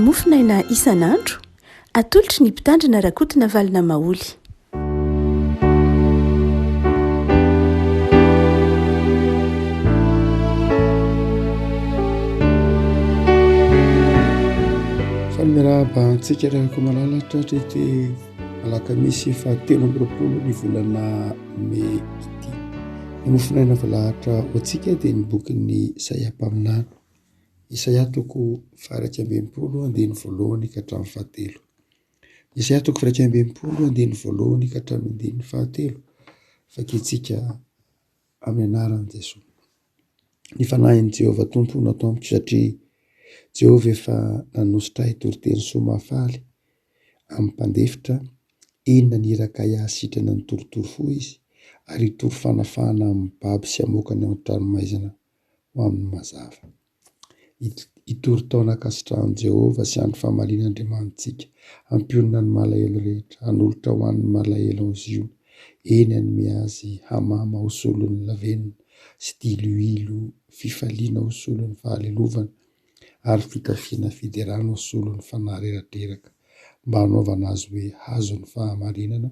mofinaina isan'andro atolotry ny mpitandrina rakotina valina maoly. Mirahaba antsika rahako malalatra trety alakamisy fahatelo amby roapolo ny volana Mey ity. Ny mofinaina voalahatra ho antsika dia ny bokin'ny Isaia mpaminany. Isaia toko fahatraika amby enimpolo andiny voalohany ka hatramin'ny fahatelo. Isaia toko fahatraika amby enimpolo andiny voalohany ka hatramin'ny andiny fahatelo. Fakitsika amin'ny anaran'i Jesosy. Ny fanahin'i Jehovah Tompo natao amiko satria Jehovah efa nanositra hitoriteny soa mahafaly amin'ny mpandefitra, inona ny irakay ahasitrana ny torotoro izy, ary hitory fanafahana amin'ny baby sy hamokany amin'ny tranomaizana ho amin'ny mazava. Hitory taona ankasitrahan'i Jehovah sy andro famalian'Andriamanitsika, hampionana ny malahelo rehetra, hanolotra ho an'ny malahelo amin'ny ziony, eny hanome azy hamama ho solon'ny lavenona sy diloilo fifaliana ho solon'ny fahalelovana, ary fitafiana fiderana ho solon'ny fanahy reratreraka, mba hanaovana azy hoe hazo ny fahamarinana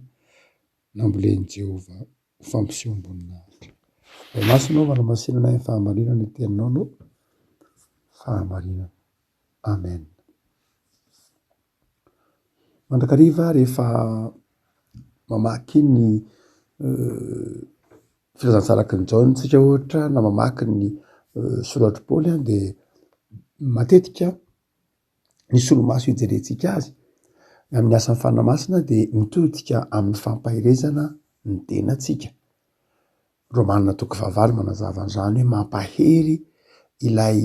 nambolen'i Jehovah ho fampiseho ambonina ahitra. Masina naovana masinana ny fahamarinana ny teninao no fahamarinana. Amen. Mandrakariva rehefa mamaky ny filazantsaraky ny Jaontsika ohatra na mamaky ny soratry Paoly dia matetika ny solomaso hijerentsika azy amin'ny asan'ny fanamasina dia mitodika amin'ny fampahirezana ny tenantsika. Romanina toko fahavalo manazava an'izany hoe mampahery ilay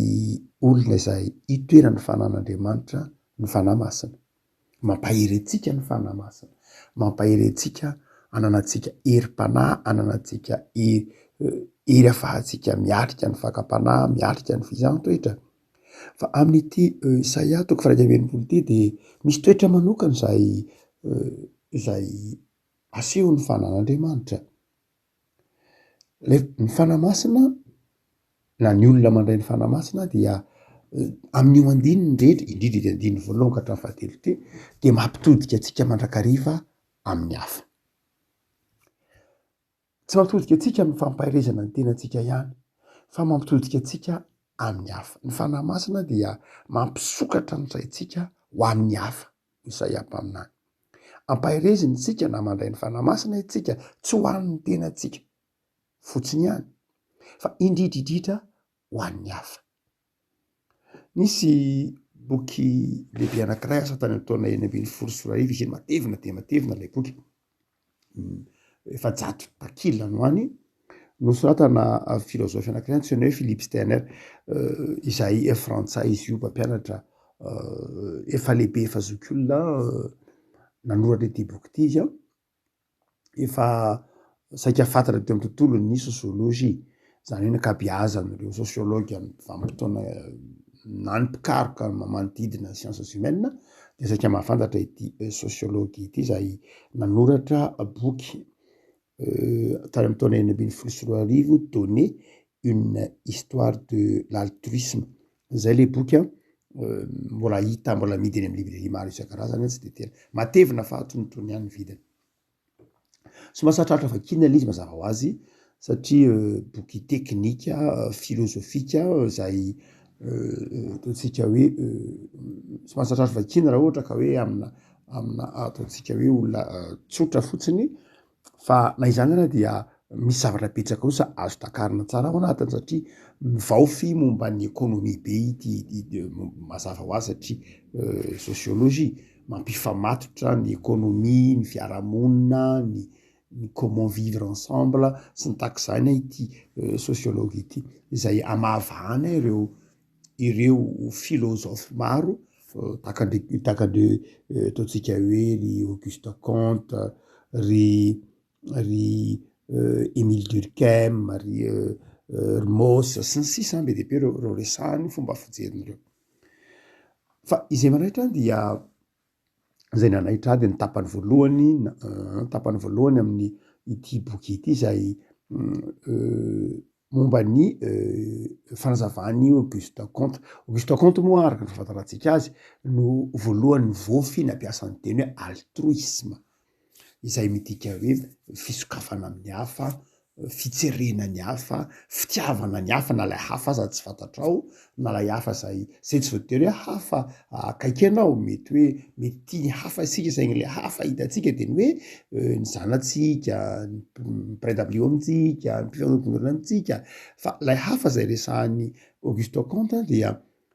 olona izay itoerany fanan'Andriamanitra ny fanamasina. Mampahery antsika ny fanamasina, mampahery antsika ananantsika herim-panahy, ananantsika hery ahafahantsika miatrika ny fakam-panahy, miatrika ny fizaham-toetra. Fa amin'ity Isaia toko fahatraika amby enimpolo ity dia misy toetra manokana izay aseho ny fanan'Andriamanitra. Ny fanamasina na ny olona mandray ny fanamasina dia amin'io andininy rehetra, indrindra ity andininy voalohany ka hatramin'ny fahatelo ity, dia mampitodika antsika mandrakariva amin'ny hafa. Tsy mampitodika antsika amin'ny fampahirezana ny tenantsika ihany, fa mampitodika antsika amin'ny hafa. Ny fanamasina dia mampisokatra ny saintsika ho amin'ny hafa. Isaia mpaminany. Ampahireziny tsika na mandray ny fanamasina itsika tsy ho an'ny tenantsika fotsiny ihany, fa indrindrindrindra ho an'ny hafa. Nisy boky lehibe anankiray asa tany amin'ny taona 1920 izy matevina dia matevina ilay boky. Efa-jato takila no any, nosoratana filôzofy anankiray antsoina hoe Philippe Steiner, izay frantsay izy io mpampianatra efa lehibe efa zoky olona nanoratra ity boky ity izy. Efa saika fantatra teo amin'ny tontolo ny sosiolojia, izany hoe ny ankabeazan'ireo sosiology vanim-potoana nany mpikaroka manodidina sciences humaines dia saika mahafantatra ity sosiology ity izay nanoratra boky tany amin'ny taona 1920 donner une histoire de l'altruisme. Zay le boky mbola hita, mbola amidy eny amin'ny librairie maro isan-karazany, tsy dia tena matevina fa tonotony ihany vidiny. Somary sarotraritra vakiana ilay izy mazava ho azy satria boky teknika, filôzofika izay ataontsika hoe somary sarotraritra vakiana raha ohatra ka hoe amina ataontsika hoe olona tsotra fotsiny, fa na izany ary dia misy zavatra betsaka kosa azo takarina tsara ao anatiny satria mivaofy momba ny ekônômia be ity mazava ho azy satria sosiolojia mampifamatotra ny ekônômia, ny fiarahamonina, ny comment vivre ensemble sy ny takizany ity sosiology ity izay amavahana ireo filôzofy maro takandre ataontsika hoe ry Auguste Comte, ry Émile Durkheim, ry Mauss sy ny sisa be dia be reo resahany fomba fijerin'ireo. Fa izay manaitra dia izay nanaitra dia ny tapany voalohany amin'ny ity boky ity izay momba ny fanazavany Auguste Comte moa araka ny fahafantarantsika azy no voalohany vofy nampiasany teny hoe altruisme, izay midika hoe fisokafana amin'ny hafa, fitserena ny hafa, fitiavana ny hafa na lay hafa aza tsy fantatrao, na lay hafa zay tsy voatery hoe hafa akaiky anao, mety hoe mety tia ny hafa isika zay le hafa hitantsika de ny hoe ny zanatsika, ny mpiraidablio amintsika, ny mpifanodon'olona amintsika, fa lay hafa zay resahany Auguste Comte dia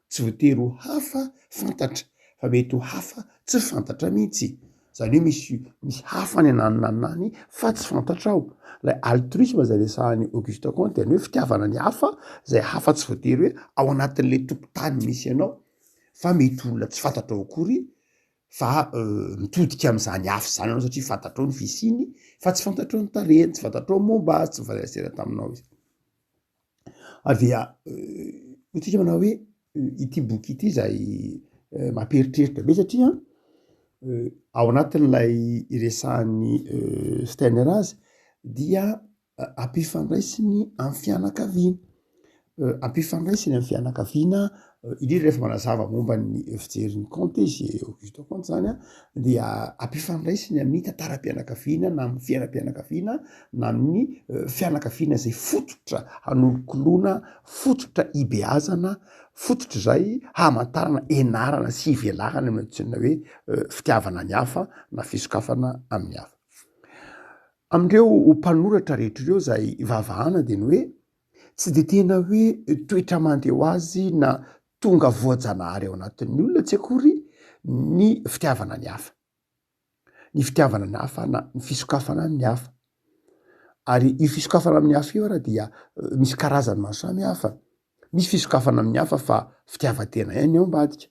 tsy voatery ho hafa fantatra fa mety ho hafa tsy fantatra mihitsy. Zany hoe misy hafa ny ananany fa tsy fantatrao. Lay altruisme zay resahany Auguste Comte ny hoe fitiavana ny hafa, zay hafa tsy voatery hoe ao anatin'le tokotany misy ianao, fa mety olona tsy fantatrao akory fa mitodika am'zany hafa zany anao satria fantatrao ny fisiny fa tsy fantatrao ny tarehiny, tsy fantatrao momba azy, tsy mifanerasera taminao izy. Dia hotsika manao hoe ity boky ity zay mamperitreritra be satria ao anatin'lay iresahany Steiner azy dia ampifandraisiny amin'ny fianakaviana, ampifandraisiny amin'ny fianakaviana indrindra rehefa manazava momba ny fijerin'ny Comte izy Auguste Comte zany dia ampifandraisiny amin'ny tantaram-pianakaviana na amin'ny fiainam-pianakaviana na amin'ny fianakaviana zay fototra hanolokoloana, fototra hibeazana, fototra zay hamantarana enarana sy ivelarana amin'ny antsoina hoe fitiavana ny hafa na fisokafana amin'ny hafa. Amindreo mpanoratra rehetra ireo zay vavahana de ny hoe tsy de tena hoe toetra mandeha ho azy na tonga voajanahary ao anatin'ny olona tsy akory ny fitiavana ny hafa, ny fitiavana ny hafa na ny fisokafana amin'ny hafa. Ary io fisokafana amin'ny hafa io ara dia misy karazany maro samy hafa. Misy fisokafana amin'ny hafa fa fitiavan-tena ihany ao ambadika,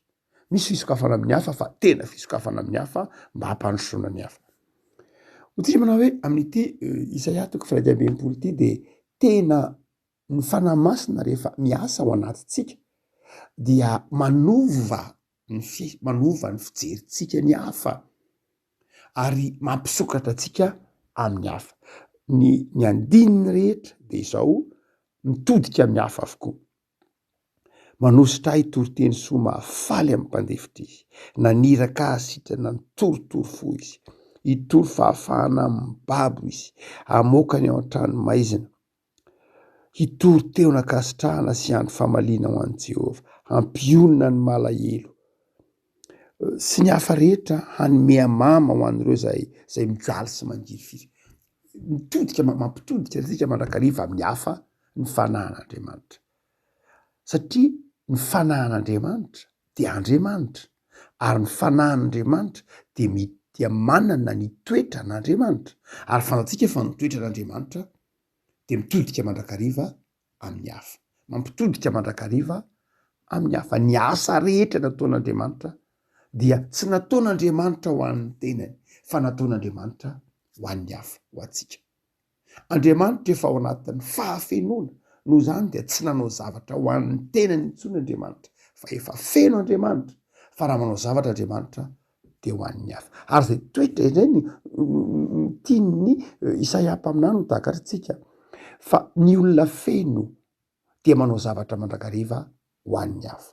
misy fisokafana amin'ny hafa fa tena fisokafana amin'ny hafa mba hampandrosoana ny hafa. Hotsika manao hoe amin'ity Isaia 1:20 ity de tena ny fanahy masina rehefa miasa ao anatintsika dia manova ny fijerintsika ny hafa ary mampisokatra antsika amin'ny hafa. Ny andininy rehetra de izao mitodika amin'ny hafa avokoa. Manositra ahy toriteny soa mahafaly amin'ny mpandefitra izy, naniraka ahy sitrana nitorotoro fo izy, hitory fahafahana amin'ny babo izy, amoakany ao an-trano maizina, hitory teo nakasitrahana sy andro famaliana ho an'i Jehovah, hampionina ny malahelo sy ny hafa rehetra hanome mama ho an'ireo zay mijaly sy mangirifiry. Mitodika mampitodika antsika mandrakariva amin'ny hafa ny fanahan'Andriamanitra, satria ny fanahan'Andriamanitra dia Andriamanitra ary ny fanahan'Andriamanitra dia manana ny toetra n'Andriamanitra ary fantatsika fa ny toetra n'Andriamanitra dia mitodika mandrakariva amin'ny hafa, mampitodika mandrakariva amin'ny hafa. Ny asa rehetra nataon'Andriamanitra dia tsy nataon'Andriamanitra ho an'ny tenany fa nataon'Andriamanitra ho an'ny hafa, ho antsika. Andriamanitra efa ao anatin'ny fahafenoana, noho zany dia tsy nanao zavatra ho an'ny tenany intsony Andriamanitra fa efa feno Andriamanitra, fa raha manao zavatra Andriamanitra dia ho an'ny hafa. Ary zay toetra izay ny tian'ny Isaia mpaminany ho tahakatsika fa ny olona feno dia manao zavatra mandrakariva ho an'ny hafa.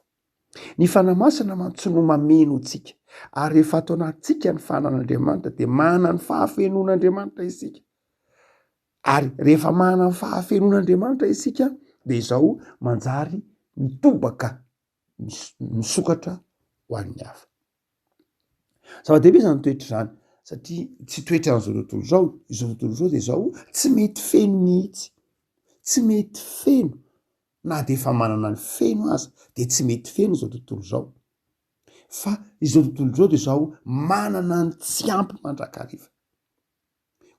Ny fanahy masina mantsy no mameno antsika ary rehefa atao anatintsika ny fanan'Andriamanitra dia manana ny fahafenoan'Andriamanitra isika. Ary rehefa manana ny fahafenoan'Andriamanitra isika dia izao manjary mitobaka misokatra ho an'ny hafa. Zava-dehibe zany toetra zany satria tsy toetra an'izao tontolo izao dia izao tsy mety feno mihitsy, tsy mety feno na de efa manana ny feno aza de tsy mety feno izao tontolo izao, fa izao tontolo izao dia izao manana ny tsy ampy mandrakariva.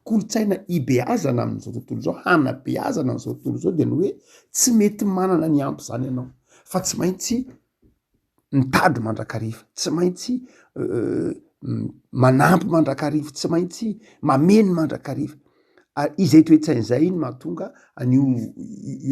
Kolotsaina ibeazana amin'izao tontolo izao, hanabeazana amin'izao tontolo izao dia ny hoe tsy mety manana ny ampy zany ianao fa tsy maintsy mitady mandrakariva, tsy maintsy manampy mandrakariva, tsy maintsy mameno mandrakariva. Ary izay toetsain'izay no mahatonga an'io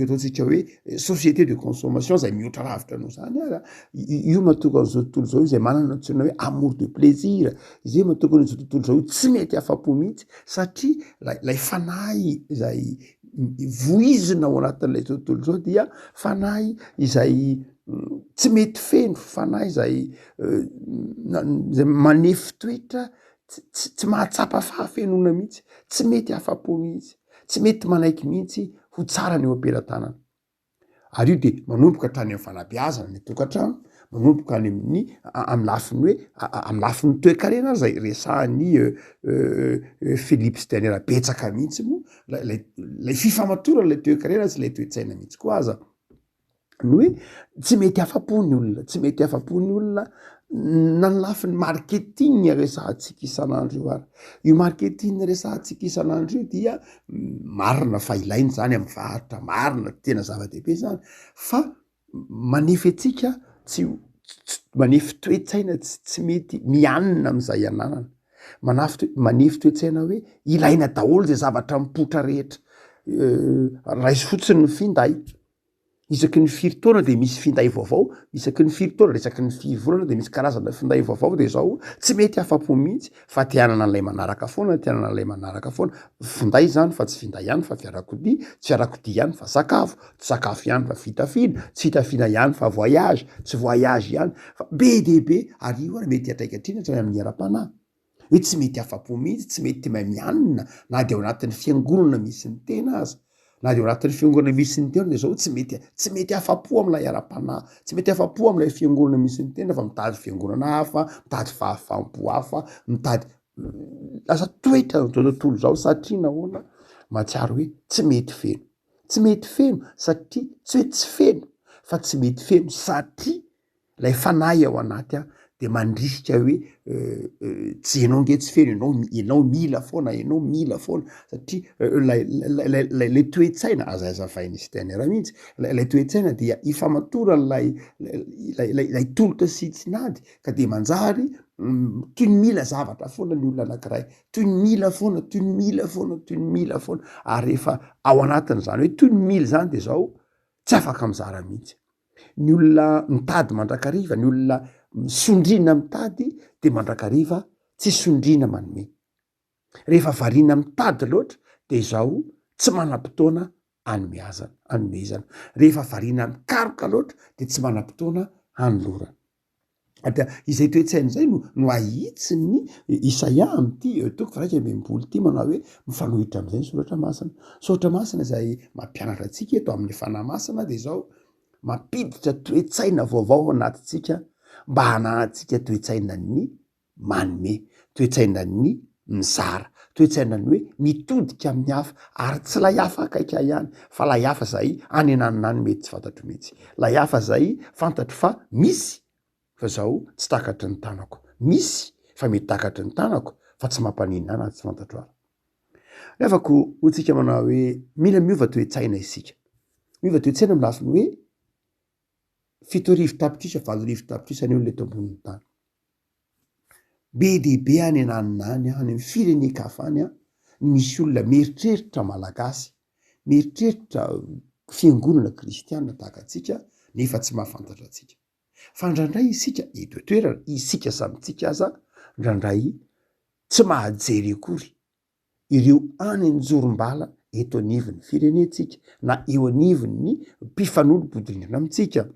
ataontsika hoe société de consommation zay mihoatra lavitra noho zany ara, io mahatonga an'izao tontolo izao izay manana antsoina hoe amour de plaisir, izay mahatonga an'izao tontolo izao tsy mety afa-po mihitsy satria lay fanahy zay voizina ao anatin'ilay tontolo zao dia fanahy izay tsy mety feno, fanahy izay zay manefy toetra tsy mahatsapa fahafenona mihitsy, tsy mety afa-po mihitsy, tsy mety manaiky mihitsy ho tsara ny eo am-pelantanana. Ary io de manomboka hatrany amin'ny fanabeazana ny tokantrano, manomboka any amin'ny amy lafiny hoe amy lafin'ny toe-karena zay resahan'ny Philippe Steiner betsaka mihitsy mo lay fifamatorana lay toe-karena sy lay toe-tsaina mihitsy koa aza ny hoe tsy mety afa-po ny olona, tsy mety afa-po ny olona na ny lafin'ny marketing resahantsika isan'andro io ary io marketing resahantsika isan'andro io dia marina fa ilainy zany amy vaharitra, marina tena zava-dehibe zany fa manefy atsika tsy manefy toe-tsaina tsy mety mianina am'izay ananana, manefy toe-tsaina hoe ilaina daholo zay zavatra mipotra rehetra, raisy fotsiny ny finday, isaky ny firy taona de misy finday vaovao, isaky ny firy taona resaky ny firy volana de misy karazana finday vaovao de zao tsy mety afa-po mihitsy fa tianana an'lay manaraka foana, tianana an'lay manaraka foana, finday zany fa tsy finday ihany fa fiarakodia, tsy fiarakodia ihany fa sakafo, tsy sakafo ihany fa fitafiana, tsy fitafiana ihany fa voyage, tsy voyage ihany fa be dehibe ary io ary mety atraikatrina hatrany amin'ny ara-panahy hoe tsy mety afa-po mihitsy, tsy mety mahay mianina na de ao anatin'ny fiangonana misy ny tena aza na de ao anatin'ny fiangonana misy ny tena de zao tsy mety afa-po am'lay ara-panahy, tsy mety afa-po am'lay fiangonana misy ny tena fa mitady fiangonana hafa, mitady fahafampo hafa, mitady lasa toetra zao tontolo zao satria nahoana mahatsiaro hoe tsy mety feno, tsy mety feno satria tsy hoe tsy feno fa tsy mety feno satria lay fanahy ao anaty de mandrisika hoe tsy ianao nge tsy feno, ianao mila foana, ianao mila foana satria lay toe-tsaina azavainy Steiner mihitsy lay toe-tsaina dia ifamatorany lay tolotra sy tsinady ka de manjary toy ny mila zavatra foana ny olona anankiray, toy ny mila foana, toy ny mila foana, toy ny mila foana ary rehefa ao anatin'izany hoe toy ny mila zany de zao tsy afaka mizara mihitsy. Ny olona mitady mandrakariva, ny olona sondriana mitady de mandrakariva tsy sondriana manome, rehefa variana mitady loatra de zao tsy manam-potoana anomezana, rehefa variana mikaroka loatra de tsy manam-potoana hanolorana. Izay toe-tsaina zay no ahitsiny Isaia am'ty toko raika ambin'ny ty manao hoe mifanohitra am'izay ny soratra masina zay mampianatra atsika eto amin'ny fanahy masina de zao mampiditra toe-tsaina vaovao anatintsika mba hanahantsika toe-tsaina ny manome, toe-tsaina ny mizara, toe-tsaina ny hoe mitodika amin'ny hafa ary tsy lay hafa akaika ihany fa lay hafa zay any ananonany mety tsy fantatro mihitsy, lay hafa zay fantatro fa misy fa zao tsy takatry ny tanako, misy fa mety takatry ny tanako fa tsy mampanina ana tsy fantatro ary. Afako hotsika manao hoe mila miova toe-tsaina isika, miova toe-tsaina amin'ny lafiny hoe 7 tapitrisa 8 tapitrisa ny olona eto ambonin'ny tany be dehibe any ananonany any amin'ny firenen-kafa any misy olona mieritreritra malagasy, mieritreritra fiangonana kristianina tahaka atsika nefa tsy mahafantatra atsika fa ndraindray isika etoetoerana isika samytsika aza ndraindray tsy mahajery akory ireo any anjorom-bala eto anivon'ny firenentsika na eo anivon'ny mpifanolo-bodrindrina amintsika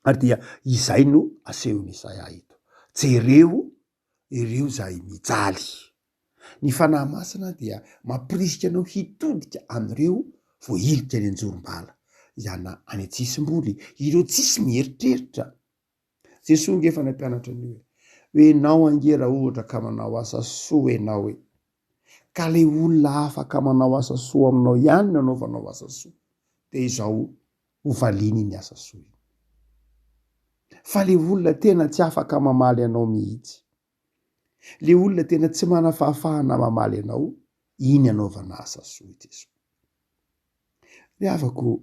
ary dia izay no asehony Isaia eto, jereo ireo zay mijaly ny fanahy masina dia mampirisika anao hitodika am'ireo voahilika any anjorom-bala iana any an-tsisim-boly ireo tsisy mieritreritra. Jesosy ngefa nampianatra ny hoe nao ange raha ohatra ka manao asa soa ianao hoe ka le olona afaka manao asa soa aminao ihany no anaovanao asa soa de izao hovaliany ny asa soa fa le olona tena tsy afaka mamaly anao mihitsy, le olona tena tsy mana fahafahana mamaly anao iny anaovana asa soa Jesosy. Le afako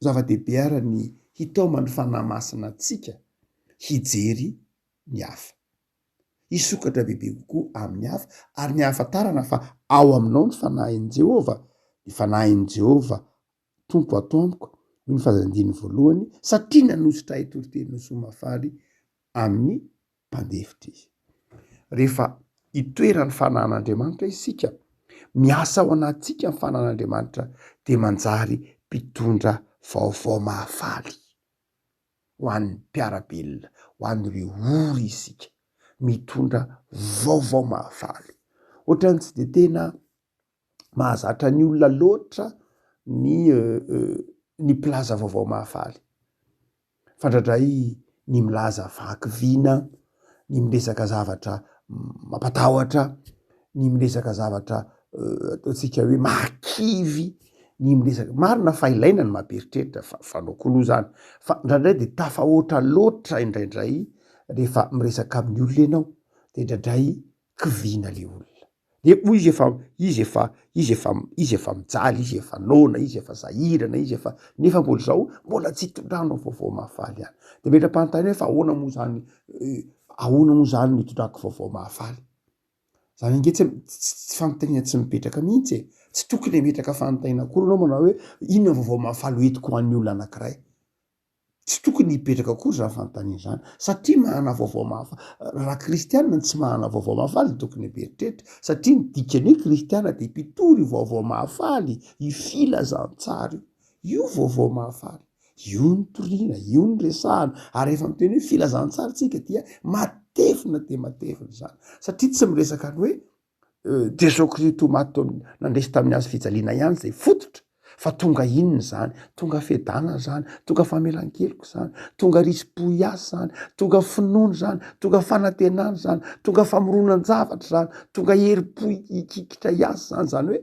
zava-dehibe ara ny hitaomany fanahy masina atsika hijery ny hafa, hisokatra bebe kokoa amin'ny hafa ary ny hafantarana fa ao aminao ny fanahin'i Jehova, ny fanahin'i Jehova tompo ato amiko ny fahazandiny voalohany satria nanositra hitoriteny ny somafaly amin'ny mpandefitra izy. Rehefa itoeran'ny fanahin'Andriamanitra isika miasa ao anatsika ny fanan'Andriamanitra de manjary mpitondra vaovao mahafaly ho an'ny mpiarabelona, ho an'ireo ory isika mitondra vaovao mahafaly. Ohatrany tsy de tena mahazatra ny olona loatra ny mpilaza vaovao mahafaly. Fandradray ny milaza vakiviana, ny miresaka zavatra mampatahotra, ny miresaka zavatra ataontsika hoe mahakivy, ny miresaka marina fa ilaina ny mamperitreritra fanao koaloha zany, fa indraindray de tafahoatra loatra indraindray rehefa miresaka amin'ny olona ianao de indraindray kiviana le olona. De hoy izy efa mijaly, izy efa nona, izy efa sahirana, izy efa nefa mbola zao mbola tsy hitondranao vaovao mahafaly ihany. De metra-panontany hoe fa ahoana moa zany nitondrako vaovao mahafaly? Zany ange tsy fanontaniana tsy mipetraka mihitsy e. Tsy tokony hipetraka fanontaniana akory anao manao hoe inona vaovao mahafaly hoentiko ho an'ny olona anankiray. Tsy tokony hipetraka akory zany fanontaniana zany, satria mahana vaovao mahafaly. Raha kristianina tsy mahana vaovao mahafaly tokony hipetritra, satria ny dikany hoe kristianina de mpitory vaovao mahafaly, i filazantsara io vaovao mahafaly, io ny toriana, io ny resahana. Ary rehefa miteny hoe filazantsara tsika dia matevina de matevina zany, satria tsy miresaka ny hoe Jesosy Kristy maty nandresy tamin'ny hazo fijaliana ihany zay fototra, fa tonga inona zany, tonga fedana zany, tonga famelan-keloka zany, tonga risy-po iasy zany, tonga finoana zany, tonga fanantenana zany, tonga famoronan-javatra zany, tonga herim-po ikikitra iasy zany. Zany hoe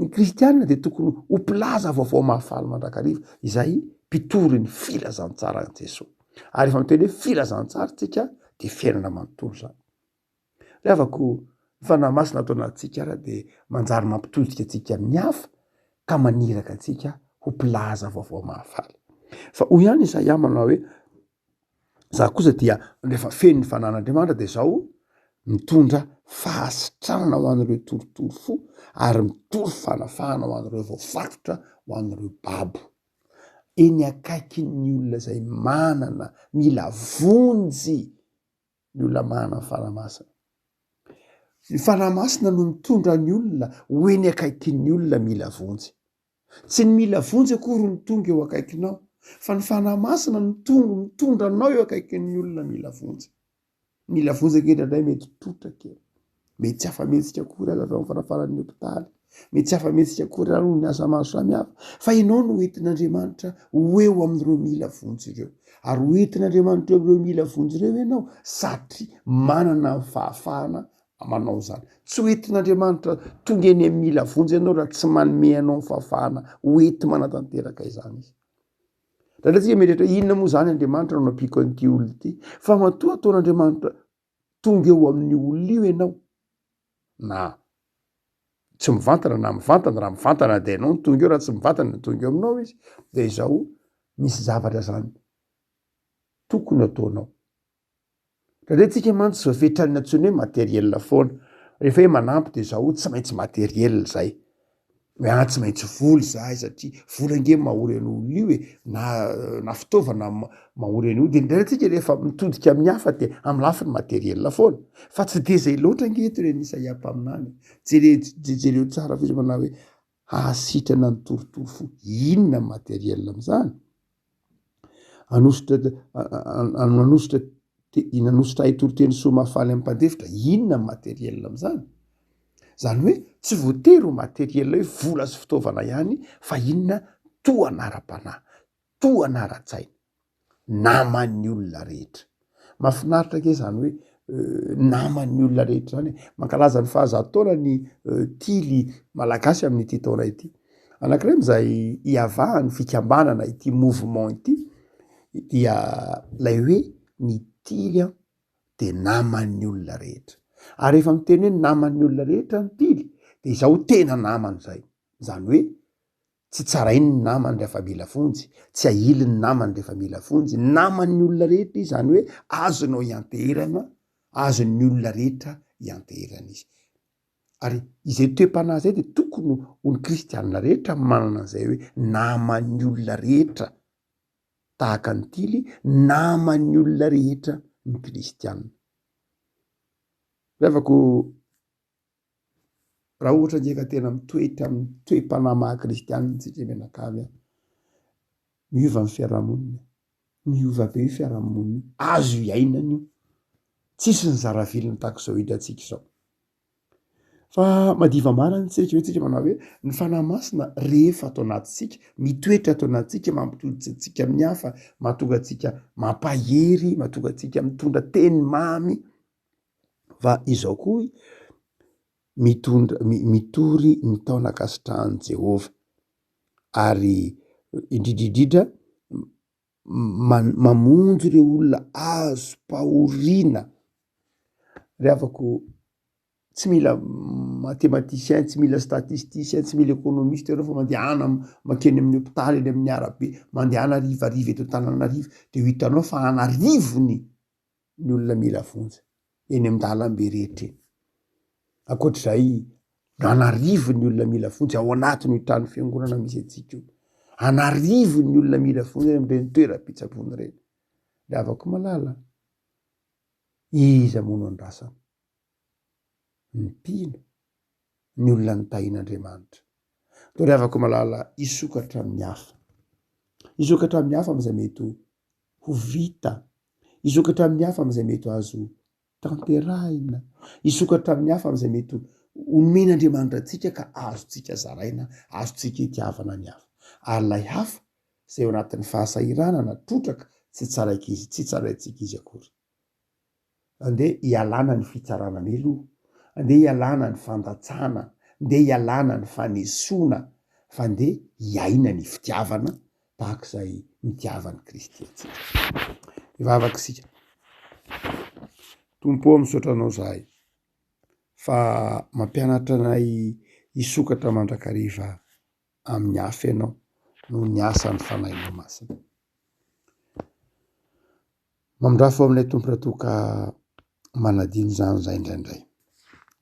ny kristianina de tokony ho mpilaza vaovao mahafaly mandrakariva, izay mpitory ny filazantsara an Jesosy. Ary efa miteny hoe filazantsara tsika de fiainana manontolo zany. Ravako fanahy masina atao anatsika ara de manjary mampitodika atsika amin'ny hafa ka maniraka atsika ho mpilaza vaovao mahafaly. Fa hoy ihany Isaia manao hoe za kosa dia rehefa feno ny fanan'Andriamanitra de zao mitondra fahasitranana ho an'ireo torotoro fo ary mitory fanafahana ho an'ireo voafatotra, ho an'ireo babo. Eny akaikin'ny olona zay manana mila vonjy ny olona manana fanamasina. Ny fanamasina no mitondra ny olona ho eny akaikin'ny olona mila vonjy. Tsy ny mila vonjy akory ny tonga eo akaikinao, fa ny fanamasina no mitondra anao eo akaikin'ny olona mila vonjy. Mila vonjy ankehitrindray mety totra kely, mety tsy afa-metsika akory aza avy amin'ny farafaran'ny hopitaly, mety tsy afa-metsika akory ary ny asa maro samihafa, fa ianao no entin'Andriamanitra ho eo amin'ireo mila vonjy ireo. Ary ho entin'Andriamanitra eo amin'ireo mila vonjy ireo ianao satria manana fahafahana manao zany. Tsy ho entin'Andriamanitra tonga eny amin'ny mila vonjy ianao raha tsy manome anao ny fahafahana ho enti manatanteraka izany izy. Raha tsika mieritreritra inona moa zany Andriamanitra no nampiko an'ity olona ity, fa matoa ataon'Andriamanitra tonga eo amin'ny olona io ianao, na tsy mivantana na mivantana, raha mivantana de ianao no tonga eo, raha tsy mivantana de tonga eo aminao izy, de izao misy zavatra zany tokony ataonao. Raha tsika mantsy zao fetrany antsoina hoe materiel foana, rehefa hoe manampy de zao tsy maintsy materiel zay, hoe tsy maintsy voly zahay satria vola ange mahory an'olona io e, na fitaovana mahory an'io, de indray tsika rehefa mitodika amin'ny hafa de amin'ny lafiny materiel foana. Fa tsy de zay loatra angeto re Isaia mpaminany, jereo tsara fotsy manao hoe hahasitrana ny torotoro fo. Inona materiel am'zany? Nanositra hitoroteny soa mahafaly amin'ny mpandefotra, inona materiel am'zany? Zany hoe tsy voatery ho materiel hoe vola sy fitaovana ihany, fa inona? Toa anara-panahy, toa anara-tsaina, naman'ny olona rehetra. Mahafinaritra ke zany hoe naman'ny olona rehetra zany, mankalaza ny fahazahataona ny tily malagasy amin'ity taona ity. Anankiray m'izay hiavahany fikambanana ity mouvement ity dia lay hoe ny tily de naman'ny olona rehetra. Ary rehefa miteny hoe naman'ny olona rehetra ny tily de izao tena namany zay. Zany hoe tsy tsarainy ny namany rehefa mila vonjy, tsy ahily ny namany rehefa mila vonjy, naman'ny olona rehetra izy, zany hoe azonao ianteherana, azon'ny olona rehetra ianteherana izy. Ary izay toe-panahy zay de tokony ho ny kristianina rehetra manana an'izay hoe naman'ny olona rehetra tahaka ny tily, naman'ny olona rehetra ny kristianina. Revako raha ohatra ndraika tena mitoetra amin'ny toe-panahy kristianina tsika menakavy a miova amin'ny fiarahamonina, miova be io fiarahamonina azo iainana io tsisy ny zaravilona tahak'izao hitantsika izao. Fa madiva marina tsika hoe tsika manao hoe ny fanahy masina rehefa atao anatintsika mitoetra atao anatintsika mampitoditra antsika amin'ny hafa, mahatonga antsika mampahery, mahatonga antsika mitondra teny mamy. Fa izao koa mitory ny taona-kasitrahan'i Jehova ary indrindrindrindra mamonjy ireo olona azo pahoriana. Rehavako tsy mila mathématicien, tsy mila statisticien, tsy mila économiste reo fa mandehana makeny amin'ny hôpitaly eny amin'ny arabe, mandehana rivariva eto Antananarivo de ho hitanao fa anarivony ny olona mila vonjy eny an-dalambe rehetra eny. Ankoatr'izay anarivony olona mila vonjy ao anatin'ny trano fiangonana misy antsika io, anarivony olona mila vonjy amin'ireny toeram-pitsaboana ireny. De avako malala iza mono andrasana ny mpino ny olona nitahin'Andriamanitra. Toa avako malala isokatra amin'ny hafa, isokatra amin'ny hafa amin'izay mety ho vita, isokatra amin'ny hafa amin'izay mety azo tanterahina, isokatra amin'ny hafa amin'izay mety omen'Andriamanitra antsika ka azotsika zaraina, azotsika itiavana ny hafa. Ary lay hafa izay ao anatin'ny fahasahiranana trotraka tsy tsaraintsika izy akory. Andeha hialana ny fitsarana elo, andeha hialana ny fandatsana, andeha hialana ny fanesoana, fa andeha hiaina ny fitiavana tahak'izay mitiavan'i Kristy antsika. Ivavakisika Tompo misaotra anao zahay fa mampianatra anay hisokatra mandrakariva amin'ny hafa ianao noho ny asan'ny fanahinao masina. Mamindrafo aminay Tompo raha ka manadino zany zay indraindray.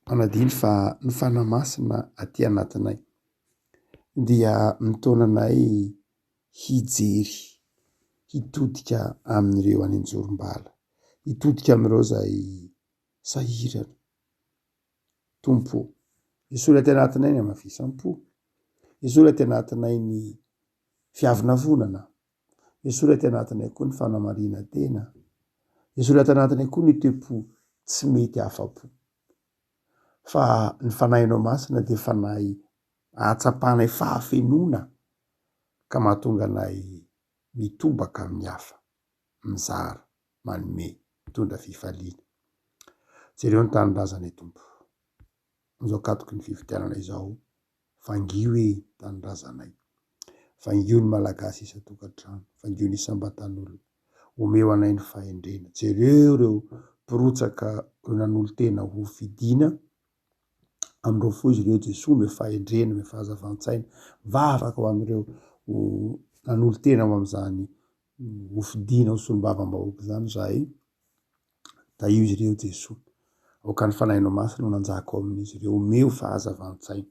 Manadino fa ny fanahy masina aty anatinay dia mitona anay hijery, hitodika amin'ireo any anjorom-bala, hitodika amin'ireo zay sahirana. Tompo, esola ty anatinay ny amafisam-po, esola ty anatinay ny fiavonavonana, esola ty anatinay koa ny fanamarina tena, esola ty anatinay koa ny toe-po tsy mety afa-po. Fa ny fanahinao masina dia fanahy ahatsapanay fahafenona ka mahatonga anay mitobaka amin'ny hafa, mizara, manome, mitondra fifaliana. Jereo ny tanindrazanay Tompo. Izao katoky ny fifidianana izao, fangio hoe tanindrazanay, fangio ny malagasy isan-tokantrano, fangio ny isam-batan'olona, omeo anay ny fahendrena. Jereo reo mpirotsaka nanolo tena ho fidiana amin'ireo fo izy ireo Jesoa ome fahendrena, ome fahazavan-tsaina, vavaka ho amin'ireo nanolo tena ho amin'izany ho fidiana ho solombavam-bahoaka zany zahay, da io izy ireo Jesoa. Aoka ny fanahinao masina no nanjaka ao amin'izy ireo, omeo fahazavan-tsaina.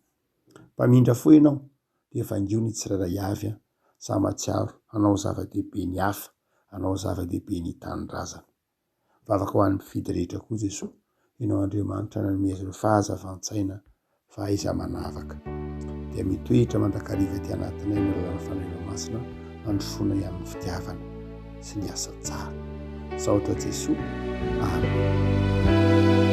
Mpamindra fo ianao, dia fangio ny tsirairay avy, sa matsiaro, hanao zava-dehibe ny hafa, hanao zava-dehibe ny tanindrazana. Vavaka ho an'ny mpifidy rehetra koa Jesoa, ianao Andriamanitra nanome azy ireo fahazavan-tsaina fa aiza manavaka. Dia mitoetra mandrakariva ty anatinay ny lalàna fanahinao masina, androsoanay amin'ny fitiavana sy ny asa tsara. Saotra Jesoa. Amen.